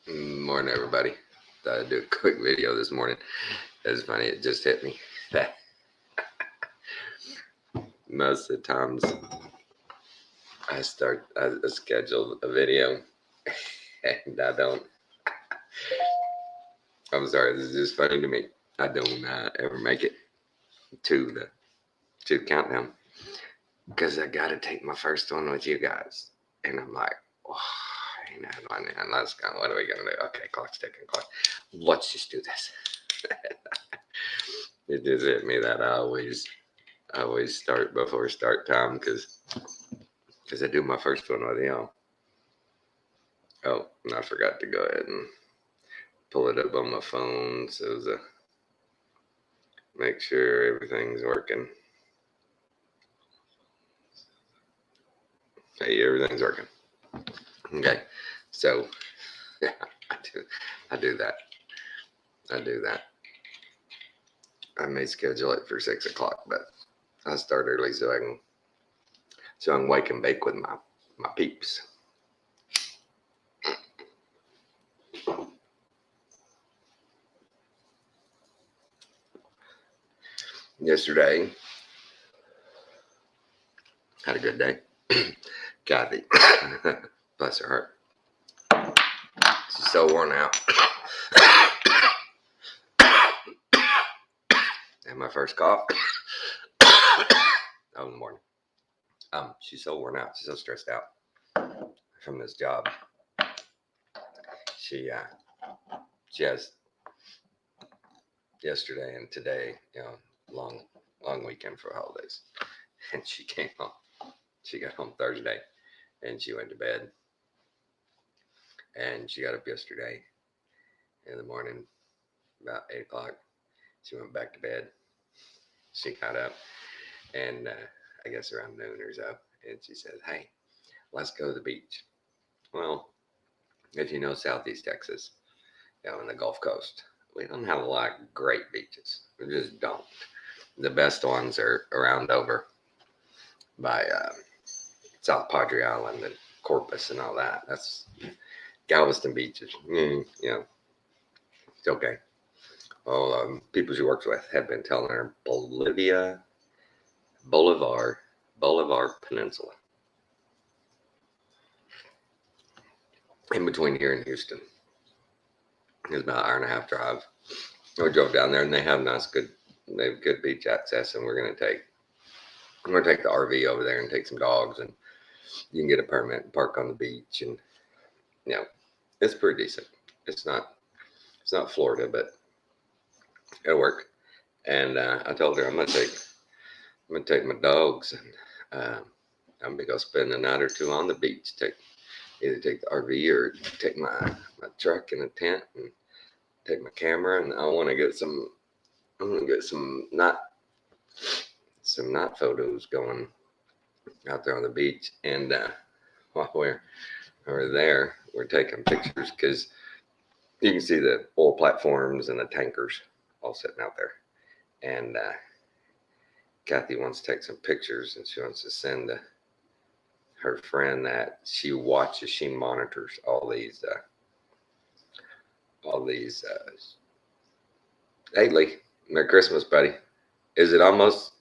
Morning, everybody. Thought I'd do a quick video this morning. It's funny, it just hit me that most of the times I schedule a video and I don't. I'm sorry, this is just funny to me. I don't ever make it to the countdown because I got to take my first one with you guys, and I'm like, oh, let's go. What are we gonna do? Okay, clock's ticking. Let's just do this. It just hit me that I always start before start time because I do my first one with y'all. Oh, and I forgot to go ahead and pull it up on my phone so make sure everything's working. Hey, everything's working. Okay, so yeah, I do that. I may schedule it for 6 o'clock, but I start early so I can wake and bake with my peeps. Yesterday, had a good day. Kathy, bless her heart, she's so worn out. And my first cough. Oh, in the morning. She's so worn out. She's so stressed out from this job. She has yesterday and today, long weekend for holidays, and she came home. She got home Thursday, and she went to bed. And she got up yesterday in the morning, about 8 o'clock. She went back to bed. She got up, and I guess around noon or so, and she said, "Hey, let's go to the beach." Well, if you know Southeast Texas, in the Gulf Coast, we don't have a lot of great beaches. We just don't. The best ones are around over by South Padre Island and Corpus and all that. That's Galveston Beach. It's okay. Well, people she works with have been telling her Bolivar Peninsula, in between here and Houston. It's about an hour and a half drive. We drove down there, and they have good beach access, and we're gonna take the RV over there and take some dogs, and you can get a permit and park on the beach, and it's pretty decent. It's not Florida, but it'll work. And I told her I'm gonna take my dogs, and I'm gonna go spend a night or two on the beach. Either take the RV or take my truck and a tent, and take my camera, and I want to get some night photos going out there on the beach. And while we're there, we're taking pictures because you can see the oil platforms and the tankers all sitting out there. And Kathy wants to take some pictures, and she wants to send her friend that she monitors all these hey Lee, Merry Christmas, buddy. Is it almost,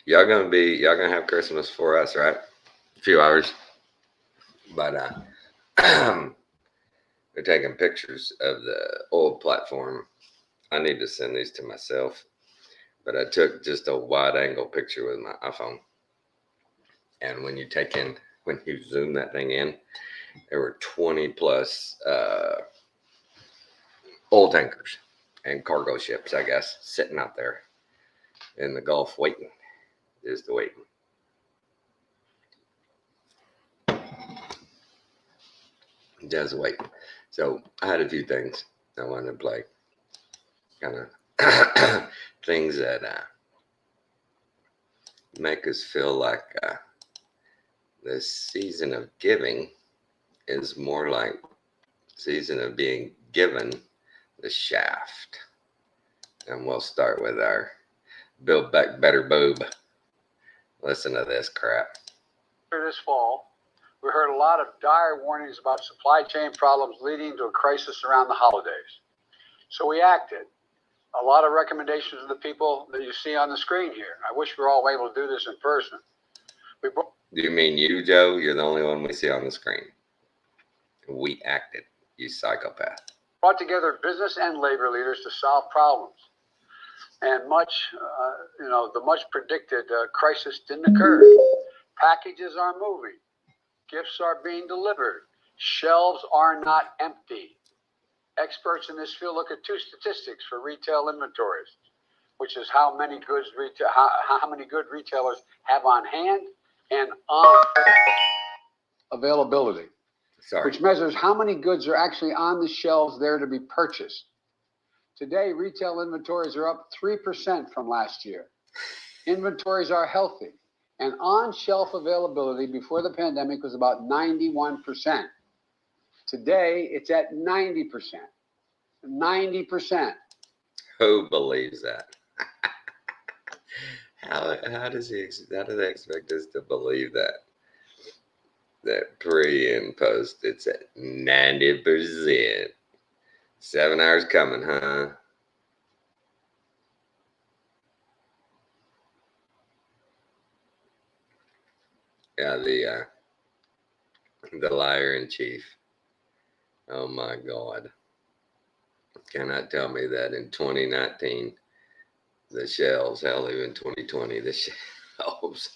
y'all gonna have Christmas for us, right? A few hours. But they're taking pictures of the oil platform. I need to send these to myself, but I took just a wide angle picture with my iPhone. And when you zoom that thing in, there were 20 plus oil tankers and cargo ships, I guess, sitting out there in the Gulf waiting. Just waiting. Just waiting. So I had a few things I wanted to play. Kind of things that make us feel like the season of giving is more like season of being given the shaft. And we'll start with our Build Back Better boob. Listen to this crap. This fall, We heard a lot of dire warnings about supply chain problems leading to a crisis around the holidays. So we acted. A lot of recommendations of the people that you see on the screen here. I wish we were all able to do this in person. Do you mean you, Joe? You're the only one we see on the screen. We acted, you psychopath. Brought together business and labor leaders to solve problems. And the much predicted crisis didn't occur. Packages are moving. Gifts are being delivered. Shelves are not empty. Experts in this field look at two statistics for retail inventories, which is how many good retailers have on hand and on availability. Which measures how many goods are actually on the shelves there to be purchased. Today, retail inventories are up 3% from last year. Inventories are healthy, and on-shelf availability before the pandemic was about 91%. Today, it's at 90%. 90%. Who believes that? How do they expect us to believe that? That pre and post, it's at 90%. 7 hours coming, huh? Yeah, the liar in chief. Oh my God. Cannot tell me that in 2019, the shelves, hell, even 2020, the shelves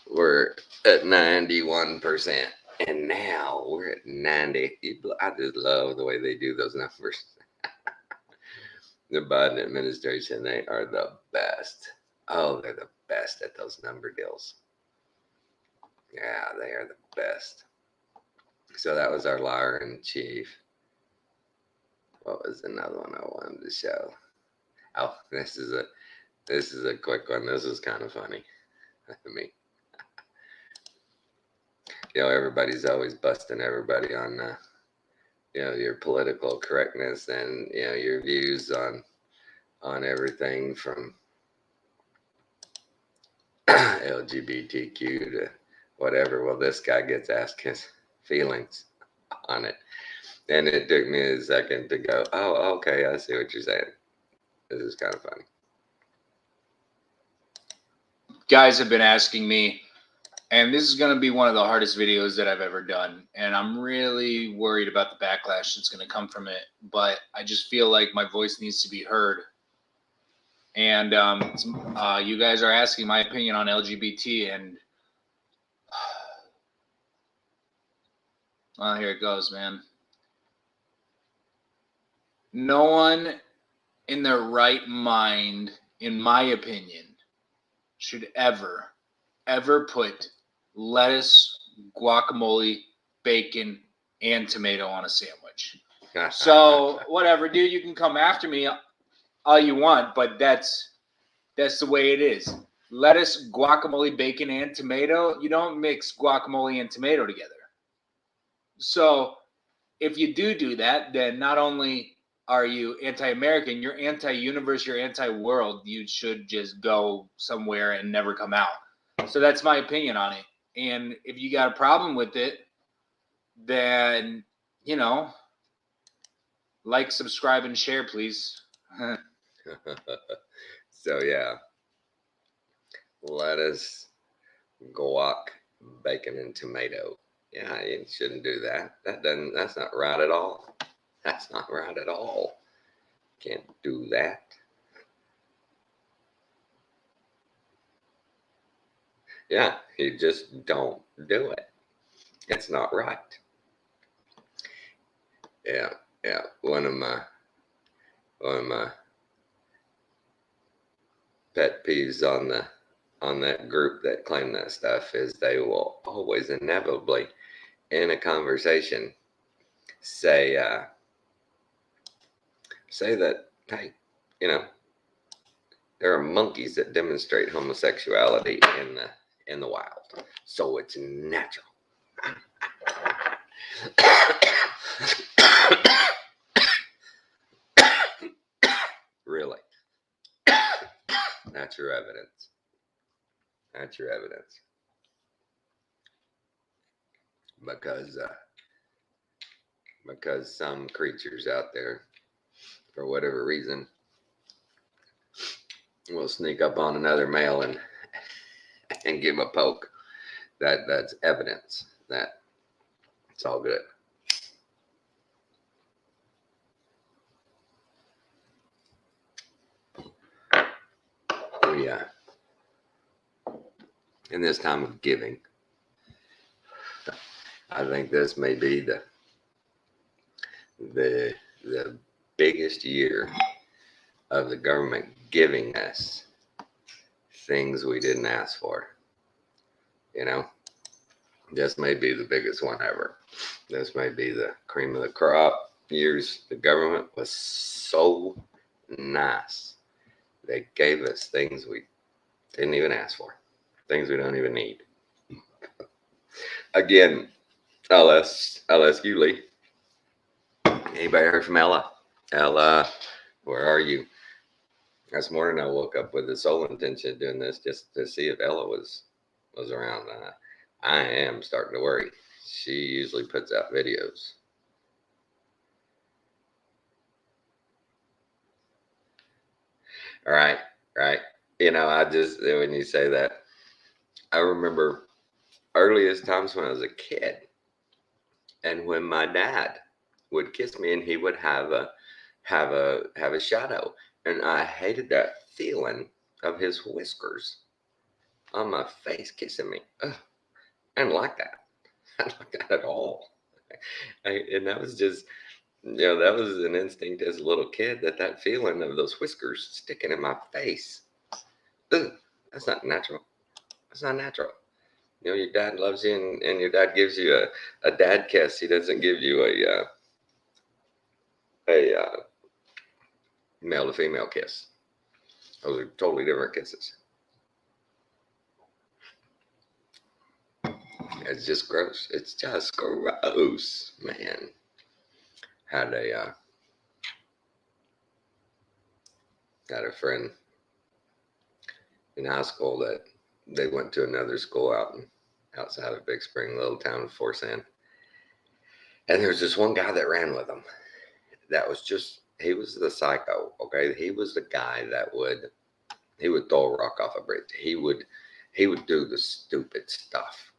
were at 91%. And now we're at 90. I just love the way they do those numbers. The Biden administration, they are the best. Oh, they're the best at those number deals. Yeah, they are the best. So that was our liar in chief. What was another one I wanted to show? Oh, this is a quick one. This is kind of funny. I mean, everybody's always busting everybody on your political correctness and your views on everything from lgbtq to whatever. Well, this guy gets asked his feelings on it, and it took me a second to go, oh, okay, I see what you're saying. This is kind of funny. Guys have been asking me, and this is going to be one of the hardest videos that I've ever done, and I'm really worried about the backlash that's going to come from it, but I just feel like my voice needs to be heard. And you guys are asking my opinion on LGBT, and well, here it goes, man. No one in their right mind, in my opinion, should ever put lettuce, guacamole, bacon, and tomato on a sandwich. So whatever, dude, you can come after me all you want, but that's the way it is. Lettuce, guacamole, bacon, and tomato. You don't mix guacamole and tomato together. So if you do that, then not only are you anti-American, you're anti-universe, you're anti-world. You should just go somewhere and never come out. So that's my opinion on it. And if you got a problem with it, then, like, subscribe, and share, please. So, yeah. Lettuce, guac, bacon, and tomato. Yeah, you shouldn't do that. That's not right at all. That's not right at all. Can't do that. Yeah, you just don't do it. It's not right. Yeah. One of my pet peeves on that group that claim that stuff is they will always inevitably in a conversation say that, hey, there are monkeys that demonstrate homosexuality in the wild, so it's natural. Really? That's your evidence. because some creatures out there, for whatever reason, will sneak up on another male and give him a poke. That's evidence that it's all good. Yeah. In this time of giving, I think this may be the biggest year of the government giving us things we didn't ask for. You know, this may be the biggest one ever. This may be the cream of the crop. Years the government was so nice. They gave us things we didn't even ask for, things we don't even need. Again, I'll ask you, Lee. Anybody heard from Ella? Ella, where are you? This morning I woke up with the sole intention of doing this just to see if Ella was around. I am starting to worry. She usually puts out videos. All right. You know, I just, when you say that, I remember earliest times when I was a kid, and when my dad would kiss me, and he would have a shadow, and I hated that feeling of his whiskers on my face kissing me. Ugh, I didn't like that. I didn't like that at all. And that was just, that was an instinct as a little kid, that feeling of those whiskers sticking in my face. Ugh, that's not natural. That's not natural. Your dad loves you, and your dad gives you a dad kiss. He doesn't give you a male to female kiss. Those are totally different kisses. It's just gross. It's just gross, man. Had a friend in high school that they went to another school outside of Big Spring, little town of Forsyth. And there was this one guy that ran with them. That was he was the psycho. Okay, he was the guy that would throw a rock off a bridge. He would do the stupid stuff.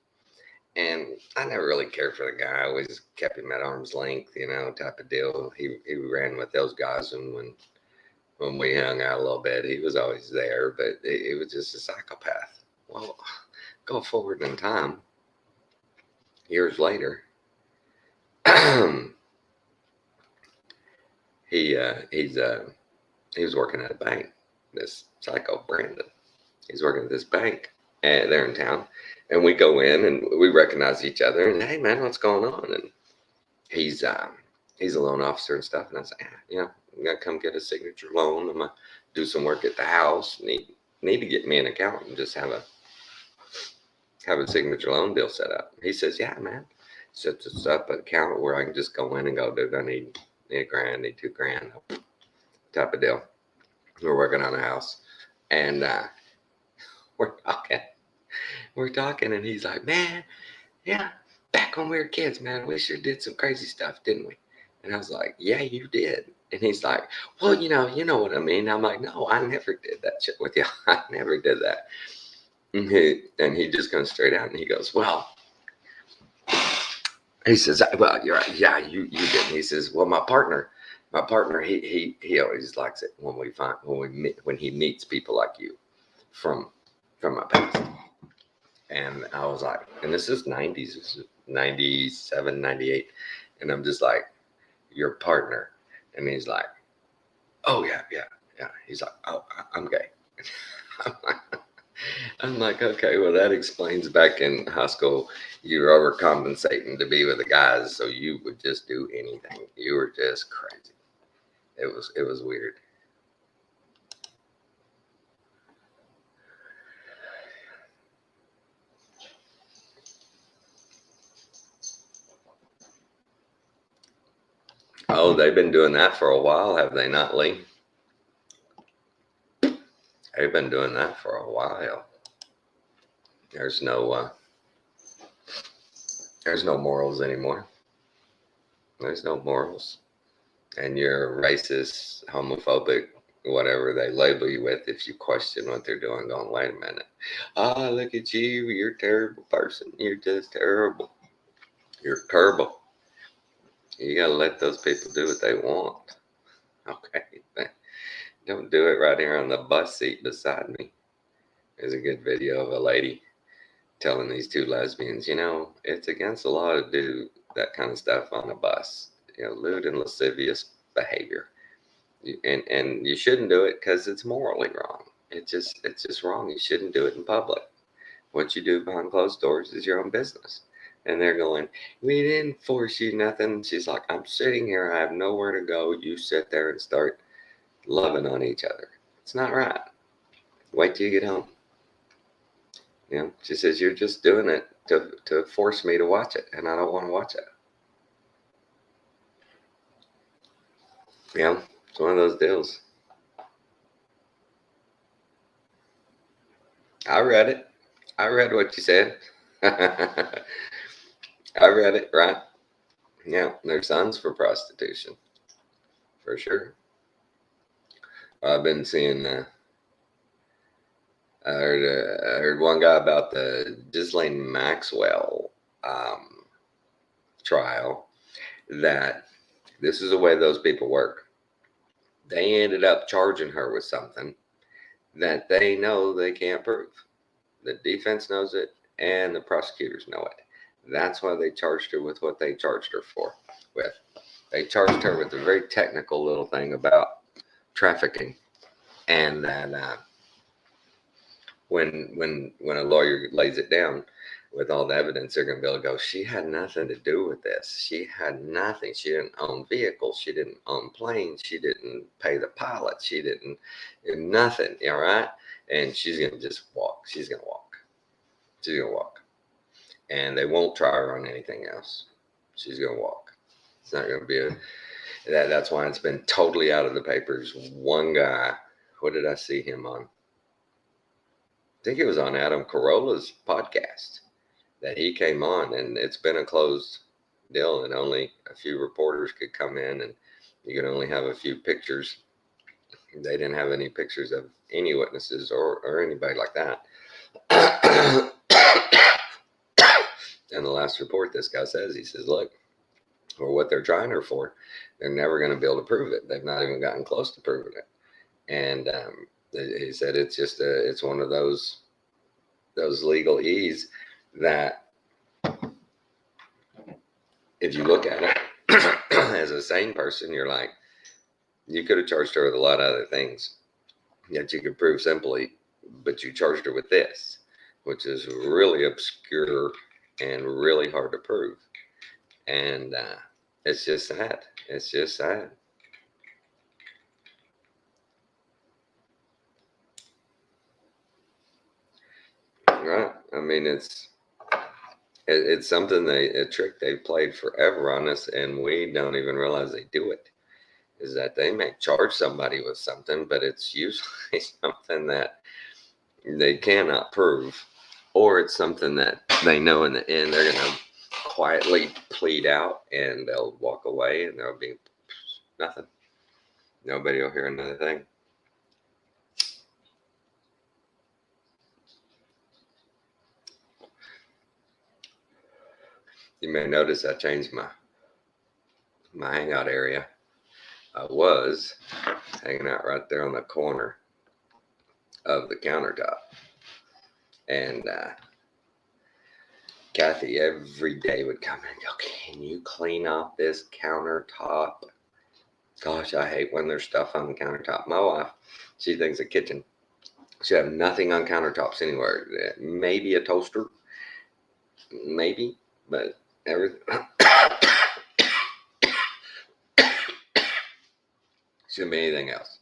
And I never really cared for the guy. I always kept him at arm's length, type of deal. He ran with those guys, and when we hung out a little bit, he was always there, but he was just a psychopath. Well, go forward in time, years later, he was working at a bank. This psycho Brandon, he's working at this bank there in town, and we go in and we recognize each other. And hey, man, what's going on? And he's a loan officer and stuff. And I said, I'm gonna come get a signature loan. I'm gonna do some work at the house. Need to get me an account and just have a signature loan deal set up. He says, yeah, man, sets us up an account where I can just go in and go, dude, I need $1,000, need $2,000 type of deal. We're working on a house, and we're talking, and he's like, man, yeah, back when we were kids, man, we sure did some crazy stuff, didn't we? And I was like, yeah, you did. And he's like, well, you know what I mean. I'm like, no, I never did that shit with you. I never did that. And he just comes straight out, and he goes, well, he says, well, you're right. Yeah, you did. And he says, well, my partner, he always likes it when he meets people like you from my past. And I was like, and this is 90s, this is 97, 98. And I'm just like, your partner. And he's like, oh, yeah. He's like, oh, I'm gay. I'm like, okay, well, that explains back in high school, you were overcompensating to be with the guys, so you would just do anything. You were just crazy. It was weird. Oh, they've been doing that for a while, have they not, Lee? They've been doing that for a while. There's no There's no morals anymore. There's no morals. And you're racist, homophobic, whatever they label you with, if you question what they're doing, going, wait a minute. Ah, look at you. You're a terrible person. You're just terrible. You're terrible. You got to let those people do what they want. Okay. Don't do it right here on the bus seat beside me. There's a good video of a lady telling these two lesbians, it's against the law to do that kind of stuff on a bus. Lewd and lascivious behavior. And you shouldn't do it because it's morally wrong. It's just wrong. You shouldn't do it in public. What you do behind closed doors is your own business. And they're going, we didn't force you nothing. She's like, I'm sitting here. I have nowhere to go. You sit there and start loving on each other. It's not right. Wait till you get home. She says, you're just doing it to force me to watch it. And I don't want to watch it. It's one of those deals. I read it. I read what you said. I read it, right? Yeah, there's sons for prostitution. For sure. I've been seeing, I heard one guy about the Ghislaine Maxwell trial, that this is the way those people work. They ended up charging her with something that they know they can't prove. The defense knows it and the prosecutors know it. That's why they charged her with what they charged her with. They charged her with a very technical little thing about trafficking, and that when a lawyer lays it down with all the evidence, they're going to be able to go, she had nothing to do with this. She had nothing. She didn't own vehicles. She didn't own planes. She didn't pay the pilot. She didn't do nothing. All right. And she's going to just walk. She's going to walk. She's going to walk. And they won't try her on anything else. She's going to walk. It's not going to be that's why it's been totally out of the papers. One guy, what did I see him on? I think it was on Adam Carolla's podcast that he came on, and it's been a closed deal, and only a few reporters could come in, and you could only have a few pictures. They didn't have any pictures of any witnesses or anybody like that. And the last report, this guy says, he says, look, for what they're trying her for, they're never going to be able to prove it. They've not even gotten close to proving it. And he said it's just it's one of those legalese that if you look at it as a sane person, you're like, you could have charged her with a lot of other things that you could prove simply, but you charged her with this, which is really obscure and really hard to prove. And it's just sad. It's just sad. Right? I mean, it's something a trick they've played forever on us, and we don't even realize they do it. Is that they may charge somebody with something, but it's usually something that they cannot prove, or it's something that they know in the end they're going to quietly plead out, and they'll walk away, and there'll be nothing. Nobody will hear another thing. You may notice I changed my hangout area. I was hanging out right there on the corner of the countertop. And Kathy every day would come in and go, can you clean off this countertop? Gosh, I hate when there's stuff on the countertop. My wife, she thinks a kitchen should have nothing on countertops anywhere. Maybe a toaster. Maybe, but everything. Shouldn't be anything else.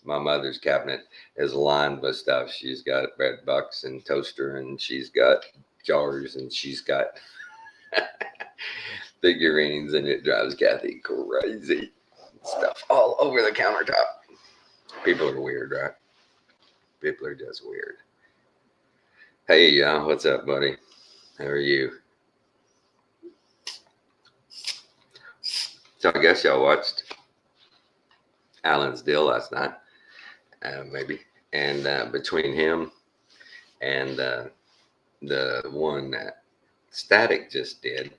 My mother's cabinet is lined with stuff. She's got bread bucks and toaster, and she's got jars, and she's got figurines, and it drives Kathy crazy. Stuff all over the countertop. People are weird, right? People are just weird. Hey, what's up, buddy? How are you? So I guess y'all watched Alan's deal last night, maybe. And between him and the one that Static just did,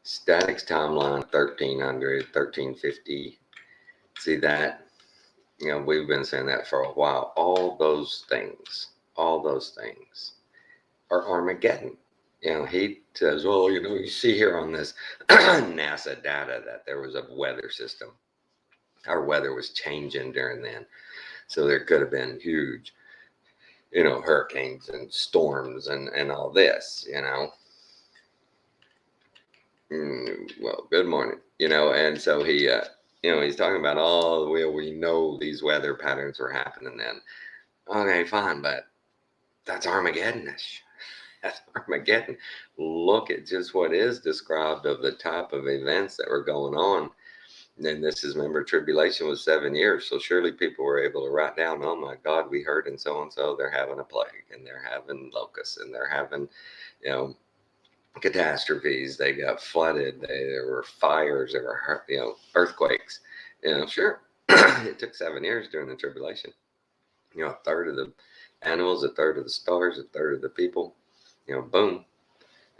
Static's timeline 1300, 1350. See that? You know, we've been saying that for a while. All those things are Armageddon. You know, he says, well, you know, you see here on this NASA data that there was a weather system. Our weather was changing during then. So there could have been huge, you know, hurricanes and storms and all this, you know. Well, good morning, you know. And so he, you know, he's talking about, oh, we know these weather patterns were happening then. Okay, fine, but that's Armageddon-ish. That's Armageddon. Look at just what is described of the type of events that were going on. And this is, remember, tribulation was 7 years. So surely people were able to write down, oh my God, we heard in so-and-so, they're having a plague and they're having locusts and they're having, you know, catastrophes. They got flooded. There were fires. There were, you know, earthquakes. You know, sure. It took 7 years during the tribulation. You know, a third of the animals, a third of the stars, a third of the people, you know, boom,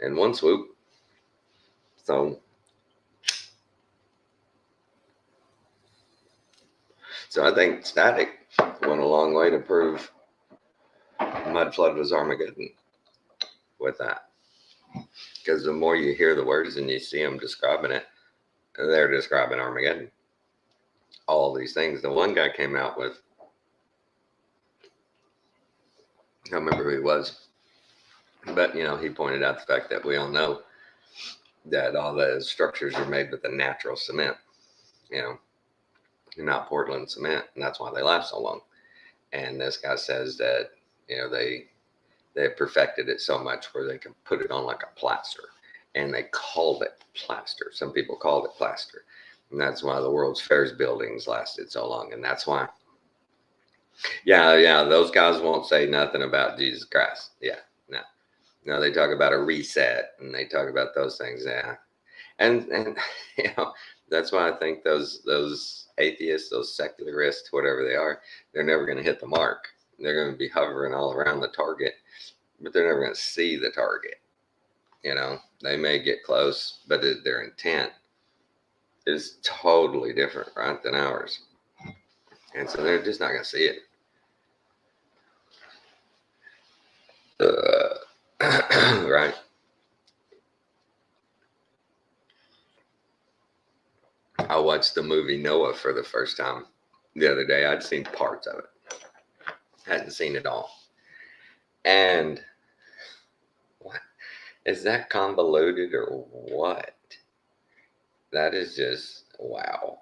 in one swoop. So I think Static went a long way to prove mud flood was Armageddon with that. Because the more you hear the words and you see them describing it, they're describing Armageddon. All these things. The one guy came out with, I don't remember who he was, but, you know, he pointed out the fact that we all know that all the structures are made with the natural cement, you know, not Portland cement, and that's why they last so long. And this guy says that, you know, they perfected it so much where they can put it on like a plaster, and they called it plaster. Some people called it plaster, and that's why the World's Fairs buildings lasted so long. And that's why, yeah, those guys won't say nothing about Jesus Christ. Yeah, no, they talk about a reset, and they talk about those things. Yeah, and you know, that's why I think those atheists, those secularists, whatever they are, they're never going to hit the mark. They're going to be hovering all around the target, but they're never going to see the target. You know, they may get close, but their intent is totally different, right, than ours. And so they're just not going to see it. Right. I watched the movie Noah for the first time the other day. I'd seen parts of it. Hadn't seen it all. And what? Is that convoluted or what? That is just, wow.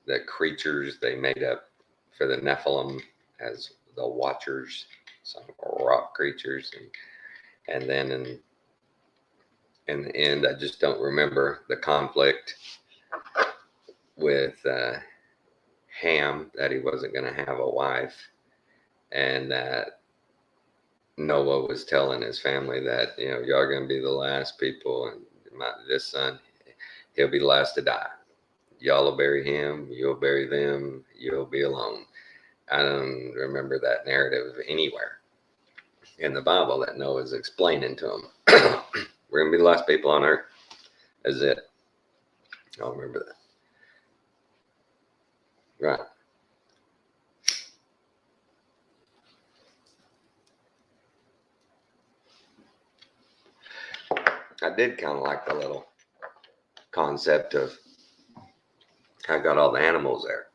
The creatures they made up for the Nephilim as the Watchers, some rock creatures. And then in the end, I just don't remember the conflict with Ham, that he wasn't going to have a wife, and that Noah was telling his family that, you know, y'all are going to be the last people, and this son, he'll be the last to die. Y'all will bury him, you'll bury them, you'll be alone. I don't remember that narrative anywhere in the Bible that Noah's explaining to them. We're going to be the last people on earth. That's it. I don't remember that. Right. I did kind of like the little concept of I got all the animals there.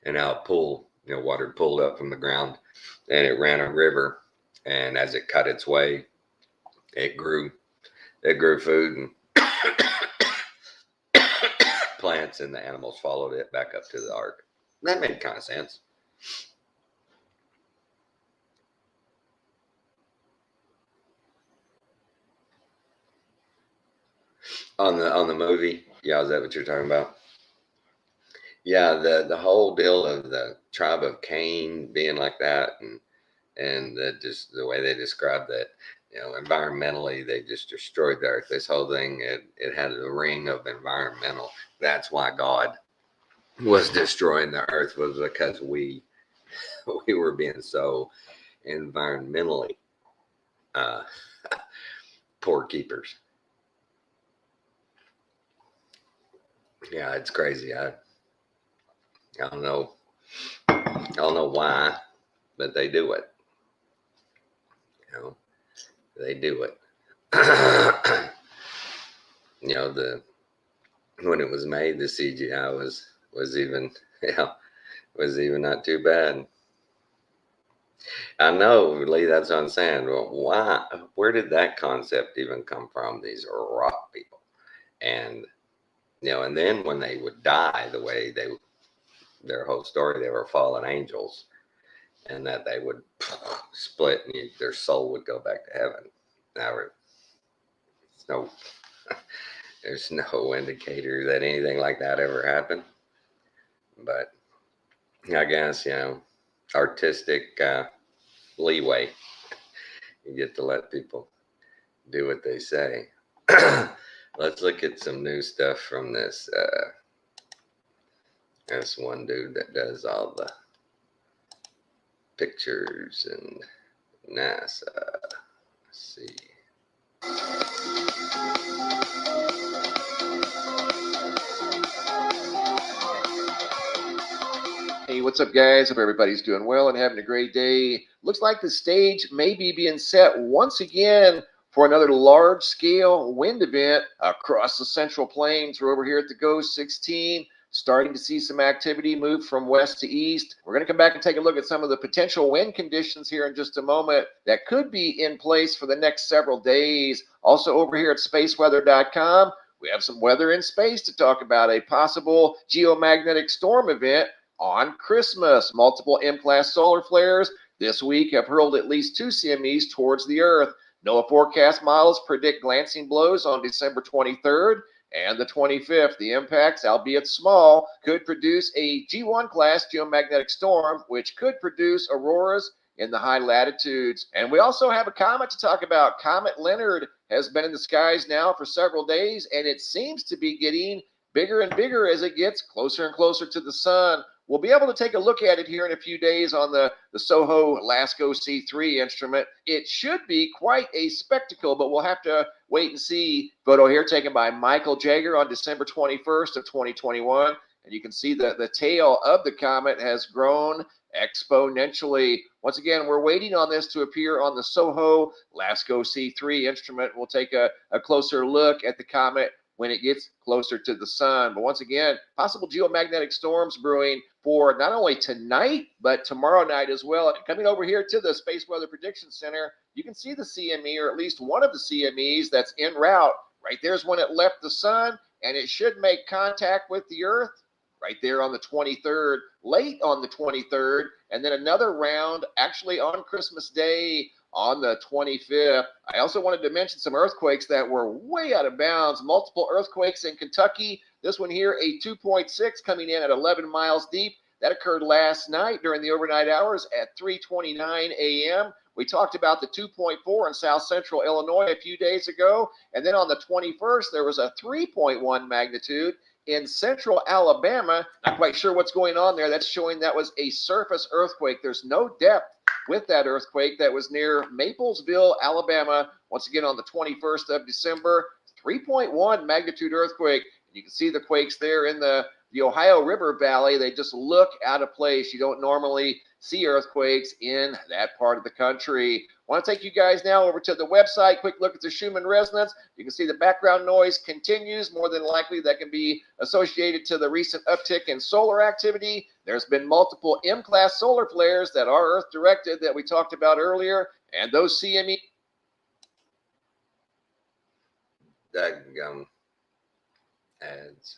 And now a pool, you know, water pulled up from the ground, and it ran a river. And as it cut its way, it grew food and plants, and the animals followed it back up to the ark. That made kind of sense. On the movie, yeah, is that what you're talking about? Yeah, the whole deal of the tribe of Cain being like that, and that just the way they described that, environmentally, they just destroyed the earth. This whole thing, it had a ring of environmental. That's why God was destroying the earth, was because we were being so environmentally uh, poor keepers. Yeah, it's crazy. I don't know. I don't know why, but they do it. They do it. When it was made, the CGI was even was even not too bad. I know, Lee. That's what I'm saying. Well, why? Where did that concept even come from? These rock people, and and then when they would die, the way their whole story, they were fallen angels, and that they would split and their soul would go back to heaven. Now, no, there's no indicator that anything like that ever happened. But I guess, artistic leeway. You get to let people do what they say. Let's look at some new stuff from this one dude that does all the pictures and NASA. Let's see. Hey, what's up, guys? Hope everybody's doing well and having a great day. Looks like the stage may be being set once again for another large-scale wind event across the Central Plains. We're over here at the Ghost 16, starting to see some activity move from west to east. We're going to come back and take a look at some of the potential wind conditions here in just a moment that could be in place for the next several days. Also over here at spaceweather.com, we have some weather in space to talk about a possible geomagnetic storm event on Christmas. Multiple M-class solar flares this week have hurled at least 2 CMEs towards the Earth. NOAA forecast models predict glancing blows on December 23rd and the 25th. The impacts, albeit small, could produce a G1 class geomagnetic storm, which could produce auroras in the high latitudes. And we also have a comet to talk about. Comet Leonard has been in the skies now for several days, and it seems to be getting bigger and bigger as it gets closer and closer to the sun. We'll be able to take a look at it here in a few days on the SOHO LASCO C3 instrument. It should be quite a spectacle, but we'll have to wait and see. Photo here taken by Michael Jagger on December 21st of 2021. And you can see that the tail of the comet has grown exponentially. Once again, we're waiting on this to appear on the SOHO LASCO C3 instrument. We'll take a closer look at the comet when it gets closer to the sun. But once again, possible geomagnetic storms brewing for not only tonight, but tomorrow night as well. And coming over here to the Space Weather Prediction Center, you can see the CME, or at least one of the CMEs that's en route. Right there's when it left the sun, and it should make contact with the Earth right there on the 23rd, late on the 23rd, and then another round actually on Christmas Day on the 25th. I also wanted to mention some earthquakes that were way out of bounds. Multiple earthquakes in Kentucky. This one here, a 2.6 coming in at 11 miles deep. That occurred last night during the overnight hours at 3:29 a.m. We talked about the 2.4 in south central Illinois a few days ago. And then on the 21st, there was a 3.1 magnitude in central Alabama. Not quite sure what's going on there. That's showing that was a surface earthquake. There's no depth with that earthquake. That was near Maplesville, Alabama. Once again, on the 21st of December, 3.1 magnitude earthquake. You can see the quakes there in the Ohio River Valley. They just look out of place. You don't normally see earthquakes in that part of the country. I want to take you guys now over to the website. Quick look at the Schumann resonance. You can see the background noise continues. More than likely, that can be associated to the recent uptick in solar activity. There's been multiple M-class solar flares that are Earth-directed that we talked about earlier, and those CME. Daggum ads.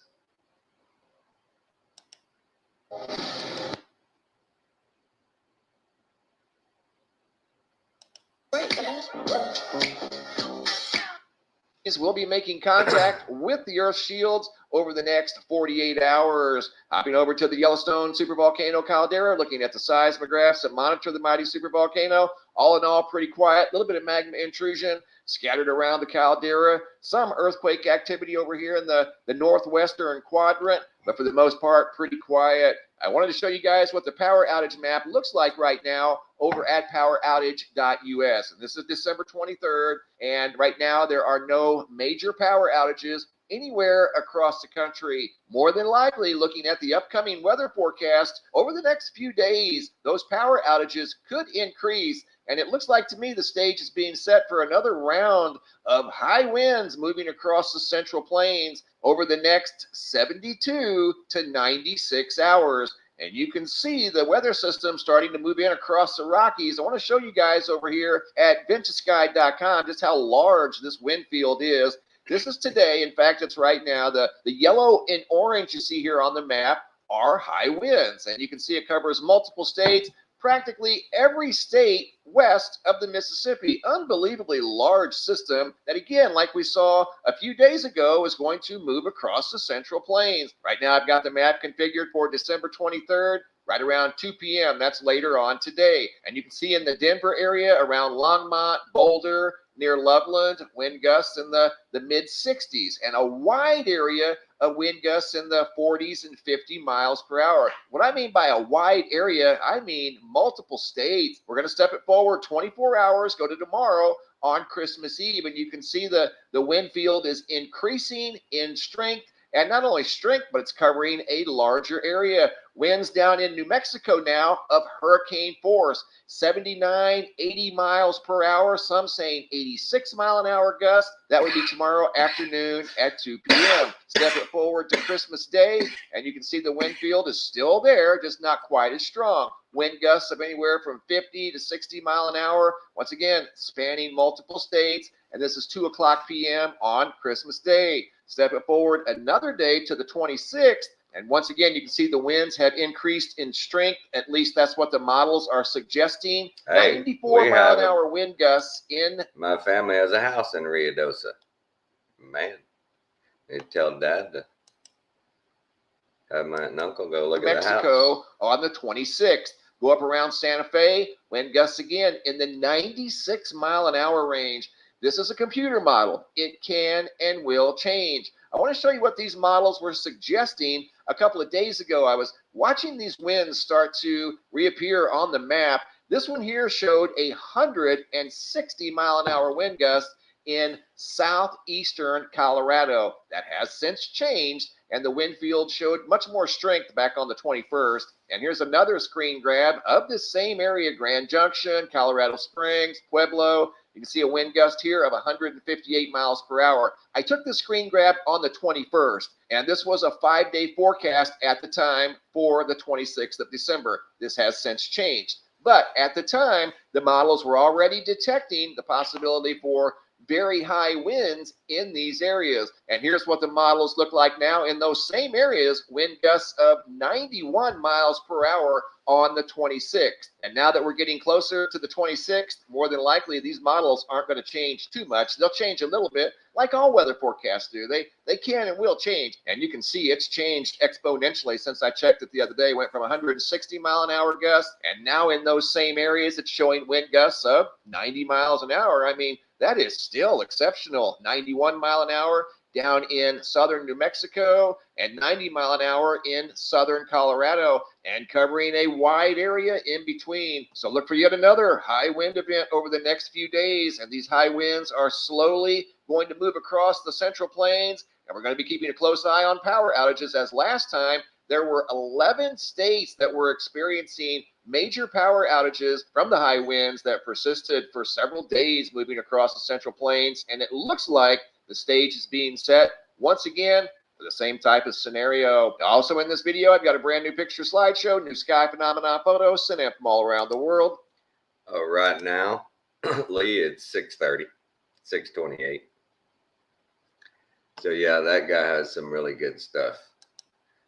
will be making contact with the Earth's shields over the next 48 hours. Hopping over to the Yellowstone supervolcano caldera, looking at the seismographs that monitor the mighty supervolcano. All in all, pretty quiet. A little bit of magma intrusion scattered around the caldera. Some earthquake activity over here in the northwestern quadrant, but for the most part, pretty quiet. I wanted to show you guys what the power outage map looks like right now over at poweroutage.us. And this is December 23rd, and right now there are no major power outages anywhere across the country. More than likely, looking at the upcoming weather forecast, over the next few days, those power outages could increase. And it looks like to me the stage is being set for another round of high winds moving across the Central Plains over the next 72 to 96 hours. And you can see the weather system starting to move in across the Rockies. I want to show you guys over here at ventusky.com just how large this wind field is. This is today. In fact, it's right now. The yellow and orange you see here on the map are high winds. And you can see it covers multiple states, practically every state west of the Mississippi. Unbelievably large system that, again, like we saw a few days ago, is going to move across the Central Plains. Right now, I've got the map configured for December 23rd, right around 2 p.m. That's later on today. And you can see in the Denver area around Longmont, Boulder, near Loveland, wind gusts in the mid-60s, and a wide area of wind gusts in the 40s and 50 miles per hour. What I mean by a wide area, I mean multiple states. We're going to step it forward 24 hours, go to tomorrow on Christmas Eve, and you can see the wind field is increasing in strength, and not only strength, but it's covering a larger area. Winds down in New Mexico now of hurricane force, 79, 80 miles per hour, some saying 86 mile an hour gusts. That would be tomorrow afternoon at 2 p.m. Step it forward to Christmas Day, and you can see the wind field is still there, just not quite as strong. Wind gusts of anywhere from 50 to 60 mile an hour, once again, spanning multiple states, and this is 2 o'clock p.m. on Christmas Day. Step it forward another day to the 26th, and once again, you can see the winds have increased in strength. At least that's what the models are suggesting. Hey, 94 mile an hour wind gusts in. My family has a house in Ruidoso. Man, they tell Dad to have my aunt and uncle go look at the house. Mexico on the 26th. Go up around Santa Fe, wind gusts again in the 96 mile an hour range. This is a computer model. It can and will change. I want to show you what these models were suggesting a couple of days ago. I was watching these winds start to reappear on the map. This one here showed 160 mile an hour wind gust in southeastern Colorado. That has since changed, and the wind field showed much more strength back on the 21st. And here's another screen grab of this same area, Grand Junction, Colorado Springs, Pueblo. You can see a wind gust here of 158 miles per hour. I took the screen grab on the 21st, and this was a 5-day forecast at the time for the 26th of December. This has since changed. But at the time, the models were already detecting the possibility for very high winds in these areas. And here's what the models look like now in those same areas, wind gusts of 91 miles per hour on the 26th. And now that we're getting closer to the 26th, more than likely these models aren't going to change too much. They'll change a little bit, like all weather forecasts do. They can and will change. And you can see it's changed exponentially since I checked it the other day. It went from 160 mile an hour gusts, and now in those same areas it's showing wind gusts of 90 miles an hour. I mean, that is still exceptional. 91 mile an hour down in southern New Mexico and 90 mile an hour in southern Colorado, and covering a wide area in between. So look for yet another high wind event over the next few days, and these high winds are slowly going to move across the Central Plains, and we're going to be keeping a close eye on power outages, as last time there were 11 states that were experiencing major power outages from the high winds that persisted for several days moving across the Central Plains. And it looks like the stage is being set once again for the same type of scenario. Also in this video, I've got a brand new picture slideshow, new sky phenomena photos sent in from all around the world. Right now, Lee, it's 6:30, 6:28. So yeah, that guy has some really good stuff.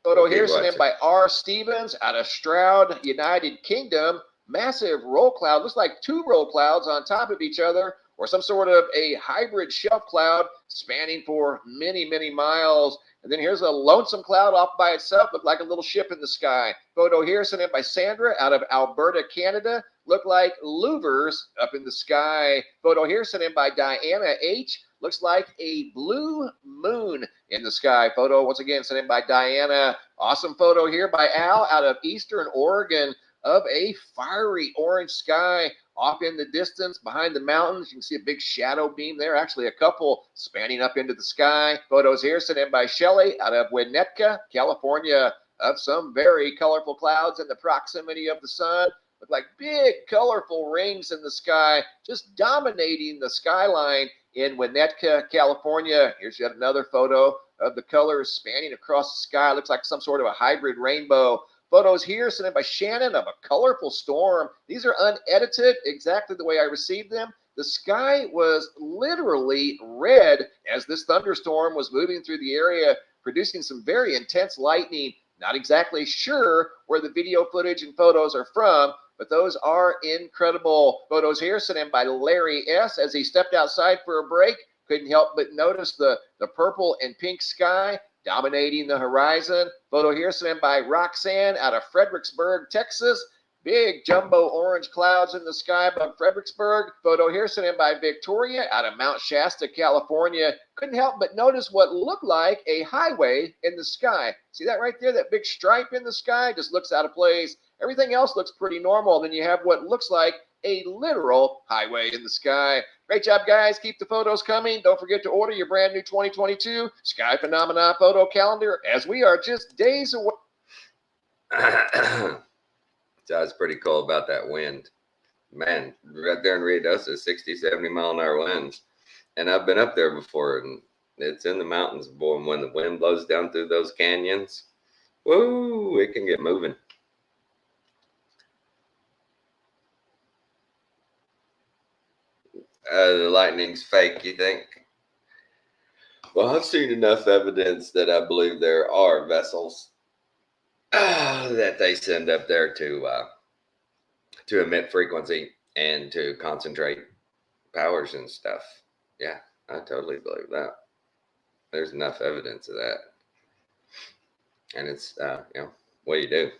Photo here sent in by R. Stevens out of Stroud, United Kingdom. Massive roll cloud. Looks like two roll clouds on top of each other. or some sort of a hybrid shelf cloud spanning for many, many miles. And then here's a lonesome cloud off by itself, looked like a little ship in the sky. Photo here sent in by Sandra out of Alberta, Canada. Look like louvers up in the sky. Photo here sent in by Diana H. Looks like a blue moon in the sky. Photo once again sent in by Diana. Awesome photo here by Al out of Eastern Oregon of a fiery orange sky off in the distance behind the mountains. You can see a big shadow beam there, actually a couple spanning up into the sky. Photos here sent in by Shelley out of Winnetka, California, of some very colorful clouds in the proximity of the sun. Look like big colorful rings in the sky, just dominating the skyline in Winnetka, California. Here's yet another photo of the colors spanning across the sky. Looks like some sort of a hybrid rainbow. Photos here sent in by Shannon of a colorful storm. These are unedited, exactly the way I received them. The sky was literally red as this thunderstorm was moving through the area, producing some very intense lightning. Not exactly sure where the video footage and photos are from, but those are incredible. Photos here sent in by Larry S. as he stepped outside for a break. Couldn't help but notice the purple and pink sky dominating the horizon. Photo here sent in by Roxanne out of Fredericksburg, Texas. Big jumbo orange clouds in the sky above Fredericksburg. Photo here sent in by Victoria out of Mount Shasta, California. Couldn't help but notice what looked like a highway in the sky. See that right there? That big stripe in the sky just looks out of place. Everything else looks pretty normal. Then you have what looks like a literal highway in the sky. Great job, guys. Keep the photos coming. Don't forget to order your brand new 2022 Sky Phenomena photo calendar, as we are just days away. So that's pretty cool about that wind. Man, right there in Ruidoso, 60, 70 mile an hour winds. And I've been up there before, and it's in the mountains, boy. And when the wind blows down through those canyons, woo, it can get moving. The lightning's fake, you think? Well, I've seen enough evidence that I believe there are vessels that they send up there to emit frequency and to concentrate powers and stuff. Yeah, I totally believe that. There's enough evidence of that. And it's, what do you do?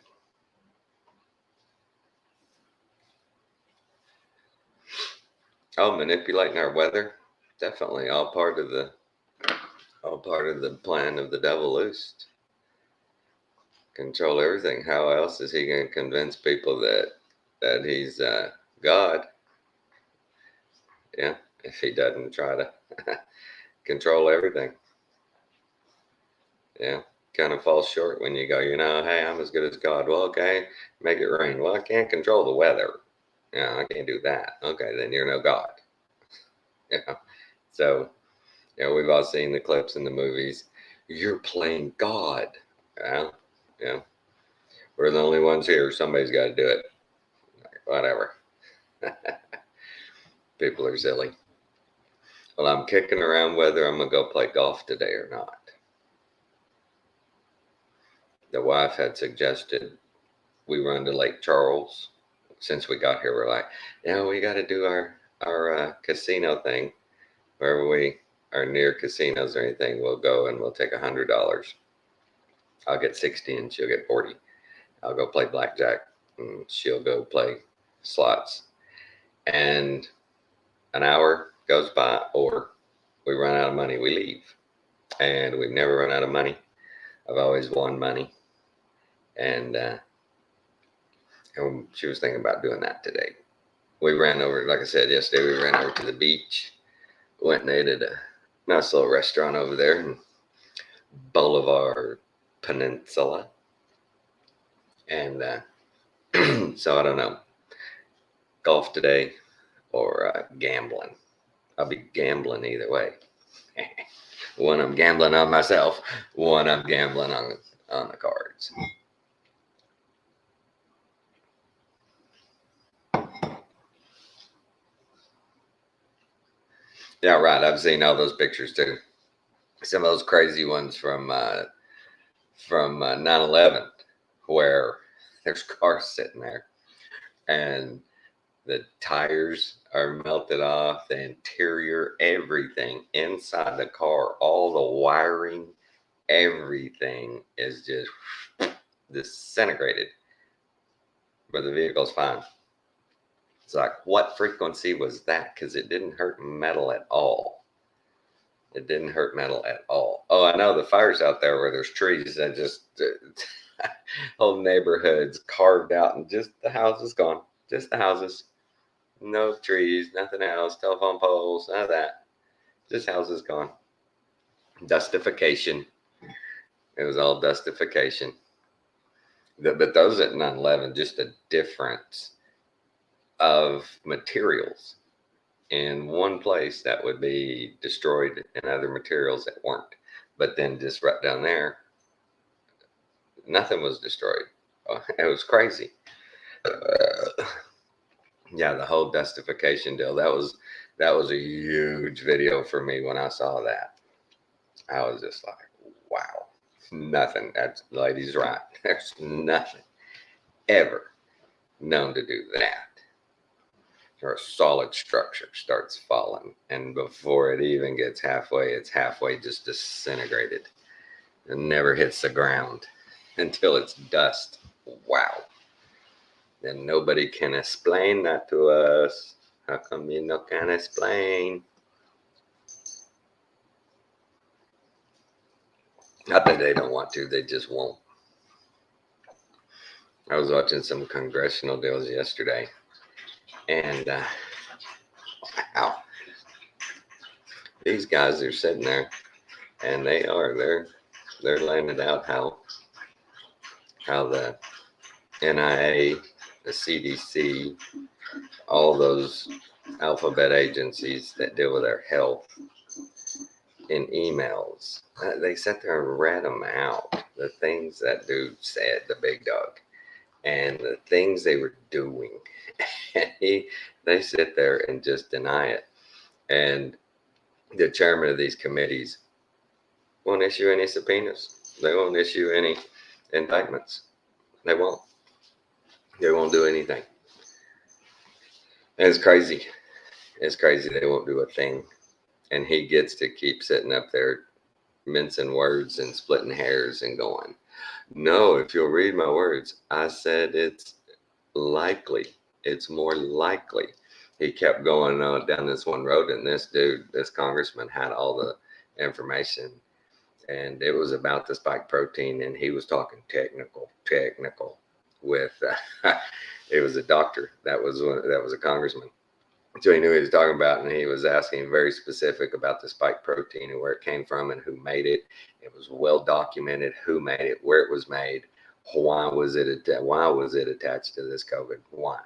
Oh, manipulating our weather, definitely all part of the plan of the devil loosed. Control everything. How else is he going to convince people that he's God? Yeah, if he doesn't try to control everything. Yeah, kind of falls short when you go, hey, I'm as good as God. Well, okay, make it rain. Well, I can't control the weather. Yeah, I can't do that. Okay, then you're no God. Yeah. So, we've all seen the clips in the movies. You're playing God. Yeah. We're the only ones here. Somebody's got to do it. Whatever. People are silly. Well, I'm kicking around whether I'm going to go play golf today or not. The wife had suggested we run to Lake Charles. Since we got here, we're like, we got to do our casino thing. Wherever we are near casinos or anything, we'll go and we'll take $100. I'll get 60 and she'll get 40. I'll go play blackjack and she'll go play slots. And an hour goes by, or we run out of money, we leave. And we've never run out of money. I've always won money. And she was thinking about doing that today. We ran over, like I said yesterday, we ran over to the beach, went and ate at a nice little restaurant over there in Boulevard Peninsula. And so I don't know, golf today or gambling. I'll be gambling either way. One I'm gambling on myself, one I'm gambling on the cards. Yeah, right. I've seen all those pictures too. Some of those crazy ones from 9/11, where there's cars sitting there, and The tires are melted off, the interior, everything inside the car, all the wiring, everything is just disintegrated. But the vehicle's fine. It's like, what frequency was that? Because it didn't hurt metal at all. It didn't hurt metal at all. Oh, I know the fires out there where there's trees and just whole neighborhoods carved out, and just the houses gone. Just the houses. No trees, nothing else, telephone poles, none of that. Just houses gone. Dustification. It was all dustification. But those at 9/11, just a difference of materials in one place that would be destroyed and other materials that weren't. But then just right down there, nothing was destroyed. It was crazy. Yeah, the whole dustification deal. That was a huge video for me when I saw that. I was just like, wow, nothing. That's lady's right. There's nothing ever known to do that. Or a solid structure starts falling, and before it even gets halfway, it's halfway just disintegrated. It never hits the ground until it's dust. Wow. And nobody can explain that to us. How come you can't explain? Not that they don't want to, they just won't. I was watching some congressional deals yesterday, and wow, these guys are sitting there, and they're laying it out how the NIA, the CDC, all those alphabet agencies that deal with our health in emails, they sat there and read them out, the things that dude said, the big dog, and the things they were doing. They sit there and just deny it. And the chairman of these committees won't issue any subpoenas. They won't issue any indictments. They won't. They won't do anything. And it's crazy. It's crazy. They won't do a thing. And he gets to keep sitting up there mincing words and splitting hairs and going, no, if you'll read my words, I said it's likely. It's more likely. He kept going on down this one road, and this dude, this congressman, had all the information, and it was about the spike protein, and he was talking technical with it was a doctor that was a congressman, so he knew what he was talking about, and he was asking very specific about the spike protein and where it came from and who made it. It was well documented who made it, where it was made, why was it attached to this COVID, why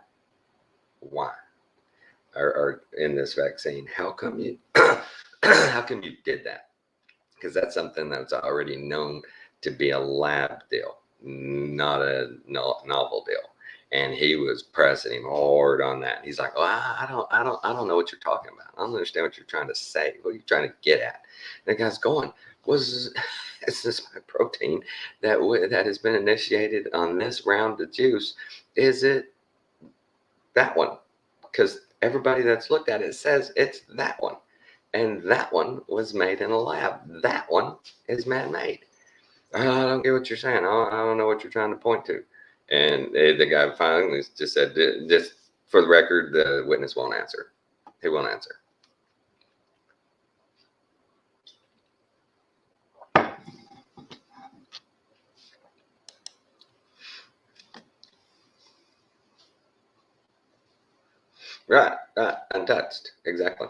or in this vaccine. How come you how come you did that? Because that's something that's already known to be a lab deal, not a novel deal. And he was pressing him hard on that. He's like, "Oh, I don't know what you're talking about. I don't understand what you're trying to say. What are you trying to get at?" And the guy's going, "It's this protein that has been initiated on this round of juice. Is it that one? Because everybody that's looked at it says it's that one, and that one was made in a lab. That one is man-made. I don't get what you're saying. I don't know what you're trying to point to." And the guy finally just said, just for the record, the witness won't answer. He won't answer. Right, untouched, exactly.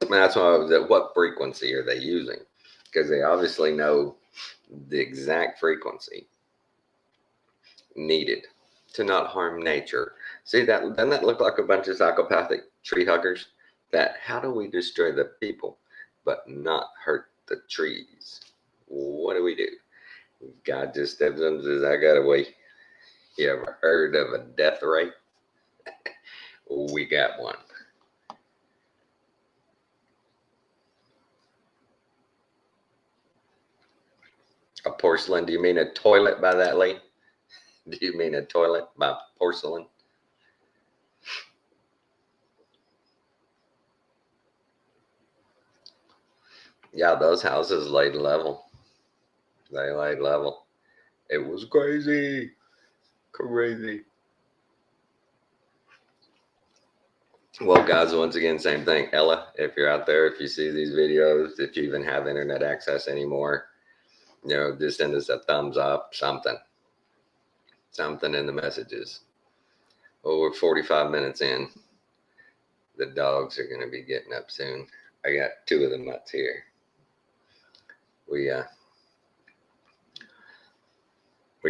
And that's why I was at, what frequency are they using? Because they obviously know the exact frequency needed to not harm nature. See, that doesn't that look like a bunch of psychopathic tree huggers? That how do we destroy the people but not hurt the trees? What do we do? God just steps in and says, I got away. You ever heard of a death ray? We got one. A porcelain? Do you mean a toilet by that, Lee? Do you mean a toilet by porcelain? Yeah, those houses laid level. They laid level. It was crazy. Crazy. Well, guys, once again, same thing. Ella, if you're out there, if you see these videos, if you even have internet access anymore, just send us a thumbs up, something in the messages. Well, we're 45 minutes in. The dogs are going to be getting up soon. I got 2 of the mutts here. We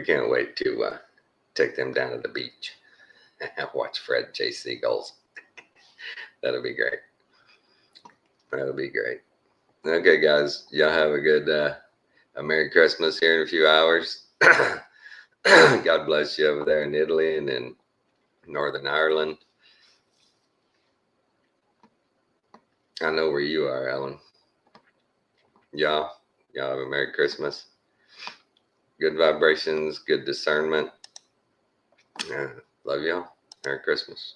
can't wait to take them down to the beach and watch Fred chase seagulls. That'll be great. That'll be great. Okay, guys, y'all have a good a Merry Christmas here in a few hours. God bless you over there in Italy and in Northern Ireland. I know where you are, Ellen. Y'all have a Merry Christmas. Good vibrations, good discernment. Love y'all. Merry Christmas.